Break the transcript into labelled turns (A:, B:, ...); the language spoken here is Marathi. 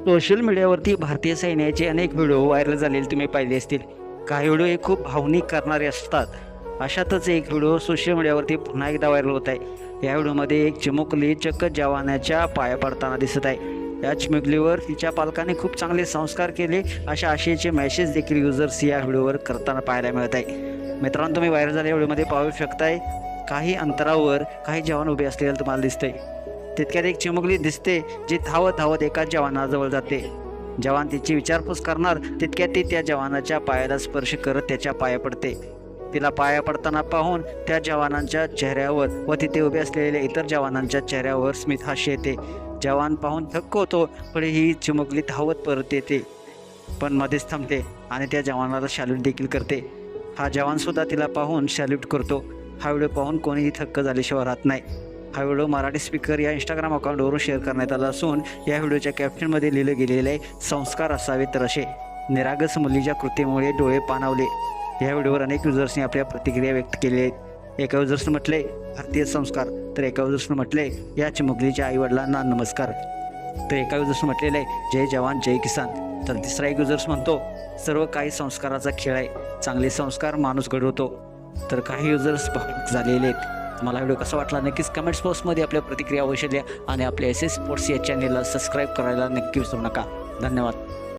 A: सोशल मीडियावरती भारतीय सैन्याचे अनेक व्हिडिओ व्हायरल झालेले तुम्ही पाहिले असतील. काही व्हिडिओ हे खूप भावनिक करणारे असतात. अशातच एक व्हिडिओ सोशल मीडियावरती पुन्हा एकदा व्हायरल होत आहे. या व्हिडिओमध्ये एक चिमुकली चक्क जवानाच्या पाया पडताना दिसत आहे. या चिमुकलीवर तिच्या पालकांनी खूप चांगले संस्कार केले अशा आशयाचे मेसेज देखील युजर्स या व्हिडिओवर करताना पाहायला मिळत आहे. मित्रांनो, तुम्ही व्हायरल झालेल्या व्हिडिओमध्ये पाहू शकताय काही अंतरावर काही जवान उभे असलेले तुम्हाला दिसतंय. तितक्यात एक चिमुकली दिसते जी धावत धावत एका जवानाजवळ जाते. जवान तिची विचारपूस करणार तितक्यात ती त्या जवानाच्या पायाला स्पर्श करत त्याच्या पाया पडते. तिला पाया पडताना पाहून त्या जवानांच्या चेहऱ्यावर व तिथे उभे असलेल्या इतर जवानांच्या चेहऱ्यावर स्मित हास्य येते. जवान पाहून थक्क होतो, पण ही चिमुकली धावत परत येते, पण मध्येच थांबते आणि त्या जवानाला सॅल्यूट देखील करते. हा जवानसुद्धा तिला पाहून सॅल्यूट करतो. हा व्हिडिओ पाहून कोणीही थक्क झाल्याशिवाय राहत नाही. हा व्हिडिओ मराठी स्पीकर या इंस्टाग्राम अकाउंटवरून शेअर करण्यात आला असून या व्हिडिओच्या कॅप्शनमध्ये लिहिलं गेलेलं आहे, संस्कार असावे तर असे. निरागस मुलीच्या कृतीमुळे डोळे पाणावले. या व्हिडिओवर अनेक युजर्सनी आपल्या प्रतिक्रिया व्यक्त केल्या आहेत. एका युजर्सनं म्हटले भारतीय संस्कार, तर एका युजर्सनं म्हटले या चिमुकलीच्या आईवडिलांना नमस्कार, तर एका युजर्सनं म्हटलेलं आहे जय जवान जय किसान, तर तिसरा एक युजर्स म्हणतो सर्व काही संस्काराचा खेळ आहे, चांगले संस्कार माणूस घडवतो. तर काही युजर्स भावुक झालेले आहेत. मला व्हिडिओ कसा वाटला नक्कीच कमेंट्स बॉक्समध्ये आपल्या प्रतिक्रिया अवश्य द्या आणि आपल्या SS स्पोर्ट्स या चॅनेलला सबस्क्राईब करायला नक्की विसरू नका. धन्यवाद.